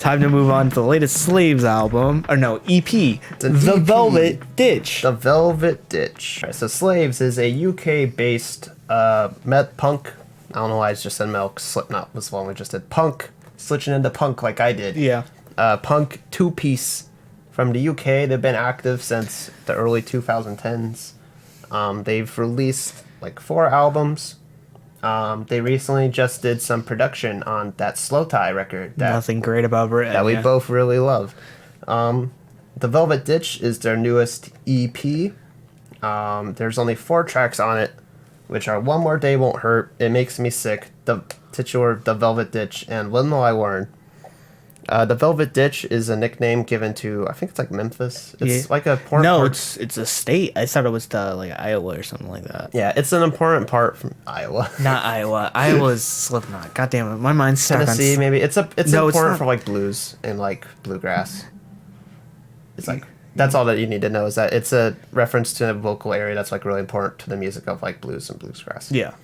Time to move on to the latest Slaves album, or no, EP, The EP. Velvet Ditch. The Velvet Ditch. So Slaves is a UK-based met punk. I don't know why I just said metal. Slipknot was the one we just did. Punk, switching into punk like I did. Yeah. Punk two-piece from the UK. They've been active since the early 2010s. They've released like 4 albums. They recently just did some production on that Slow Tie record. Nothing great about Britain. That we both really love. The Velvet Ditch is their newest EP. There's only 4 tracks on it, which are One More Day Won't Hurt, It Makes Me Sick, The titular The Velvet Ditch, and When Will I Learn. The Velvet Ditch is a nickname given to, I think it's like Memphis. It's like a important part. It's a state. I thought it was like Iowa or something like that. Yeah, it's an important part from Iowa. Not Iowa. Iowa's Slipknot. God damn it, my mind's stuck Tennessee, on maybe. It's important not. for like blues and like bluegrass. It's like that's all that you need to know is that it's a reference to a vocal area that's like really important to the music of like blues and bluegrass. Yeah.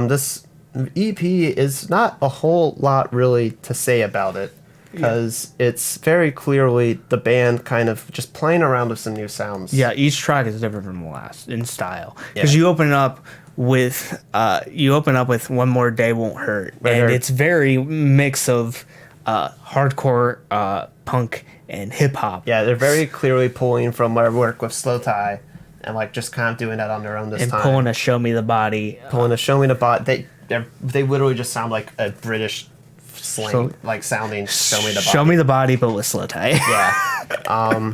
This EP is not a whole lot really to say about it because it's very clearly the band kind of just playing around with some new sounds. Yeah, each track is different from the last in style. Because Yeah. you open up with One More Day Won't Hurt, and it's very mix of hardcore, punk, and hip hop. Yeah, they're very clearly pulling from their work with Slow Tie and like just kind of doing that on their own this and time. pulling a Show Me the Body. Pulling a Show Me the Bot. They literally just sound like a British slang, like sounding Show Me the Body. Show Me the Body, but with Slow Tie. Yeah.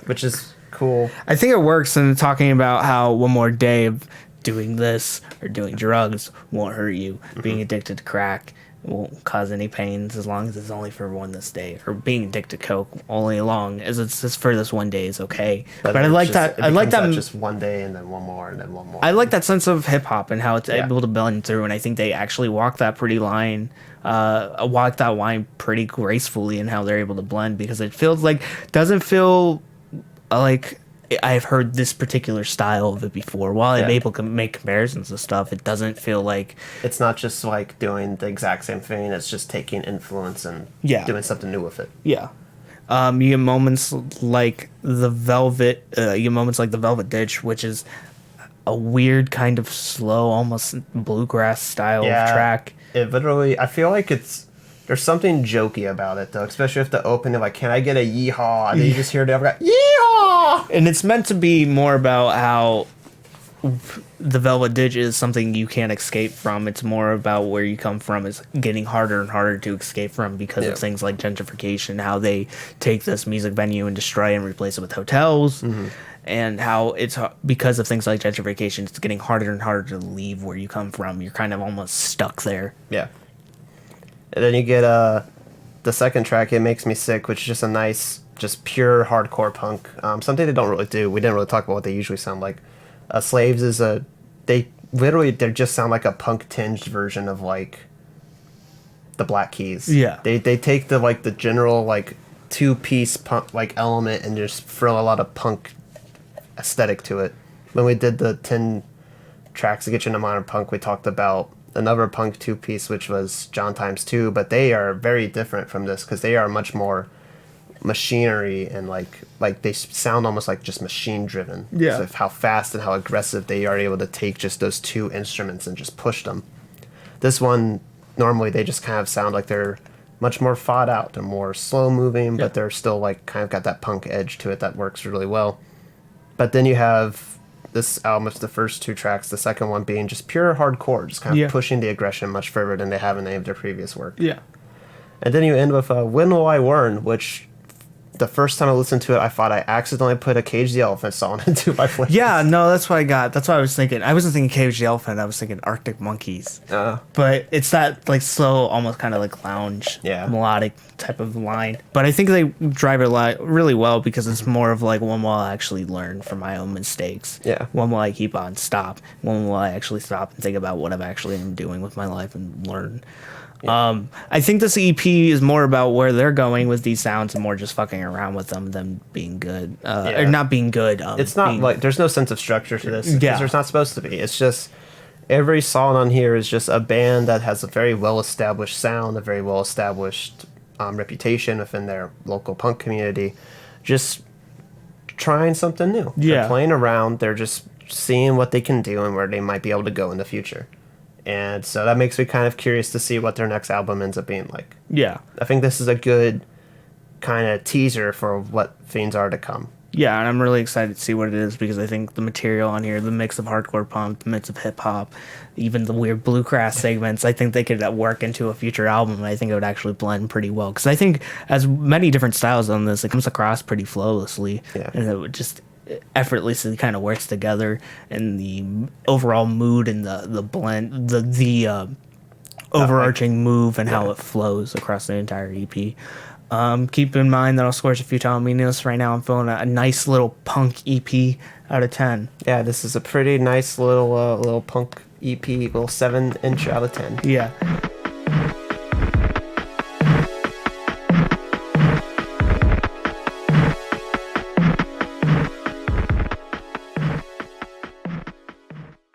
Which is cool. I think it works in talking about how one more day of doing this or doing drugs won't hurt you. Being addicted to crack won't cause any pains as long as it's only for this day. Or being addicted to coke only long as it's just for this one day is okay. But I like that. I like that. Just one day and then one more and then one more. I like that sense of hip hop and how it's able to blend through. And I think they actually walk that line pretty gracefully in how they're able to blend because it doesn't feel like I've heard this particular style of it before. While I'm able to make comparisons and stuff, it doesn't feel like it's not just like doing the exact same thing. It's just taking influence and doing something new with it. Yeah. You get moments like the Velvet. You get moments like the Velvet Ditch, which is a weird kind of slow, almost bluegrass style track. It literally, I feel like there's something jokey about it though, especially if the opening, like, can I get a yeehaw? And then you just hear the other guy, yeehaw! And it's meant to be more about how the Velvet Ditch is something you can't escape from. It's more about where you come from is getting harder and harder to escape from because of things like gentrification, how they take this music venue and destroy and replace it with hotels. Mm-hmm. And how it's because of things like gentrification, it's getting harder and harder to leave where you come from. You're kind of almost stuck there. Yeah. And then you get the second track, It Makes Me Sick, which is just a nice, just pure hardcore punk. Something they don't really do. We didn't really talk about what they usually sound like. Slaves is they just sound like a punk tinged version of like the Black Keys. Yeah. They take the general like 2-piece punk like element and just throw a lot of punk aesthetic to it. When we did the 10 tracks to get you into modern punk, we talked about another punk 2-piece, which was John Times 2, but they are very different from this because they are much more machinery and like they sound almost like just machine driven. Yeah. So how fast and how aggressive they are able to take just those 2 instruments and just push them. This one, normally they just kind of sound like they're much more thought out. They're more slow moving, but they're still like kind of got that punk edge to it that works really well. But then you have this album, it's the first 2 tracks, the second one being just pure hardcore, just kind of pushing the aggression much further than they have in any of their previous work. Yeah. And then you end with When Will I Learn, which the first time I listened to it, I thought I accidentally put a Cage the Elephant song into my playlist. Yeah, no, that's what I got. That's what I was thinking. I wasn't thinking Cage the Elephant. I was thinking Arctic Monkeys. But it's that like slow, almost kind of like lounge, melodic type of line. But I think they drive it really well because it's more of like when will I actually learn from my own mistakes? Yeah. When will I keep on stop? When will I actually stop and think about what I've actually been doing with my life and learn? Yeah. I think this EP is more about where they're going with these sounds and more just fucking around with them than being good. Or not being good. It's not like there's no sense of structure to this. Yeah. There's not supposed to be. It's just every song on here is just a band that has a very well-established sound, a very well-established reputation within their local punk community. Just trying something new. Yeah. They're playing around. They're just seeing what they can do and where they might be able to go in the future. And so that makes me kind of curious to see what their next album ends up being like. Yeah. I think this is a good kind of teaser for what things are to come. Yeah, and I'm really excited to see what it is because I think the material on here, the mix of hardcore punk, the mix of hip hop, even the weird bluegrass segments, I think they could work into a future album. And I think it would actually blend pretty well because I think as many different styles on this, it comes across pretty flawlessly, and it would just effortlessly kind of works together, and the overall mood and the blend, the overarching move and how it flows across the entire EP. Keep in mind that I'll score a futile meaningless. Right now I'm feeling a nice little punk EP out of 10. Yeah, this is a pretty nice little punk EP, little 7-inch out of 10. Yeah.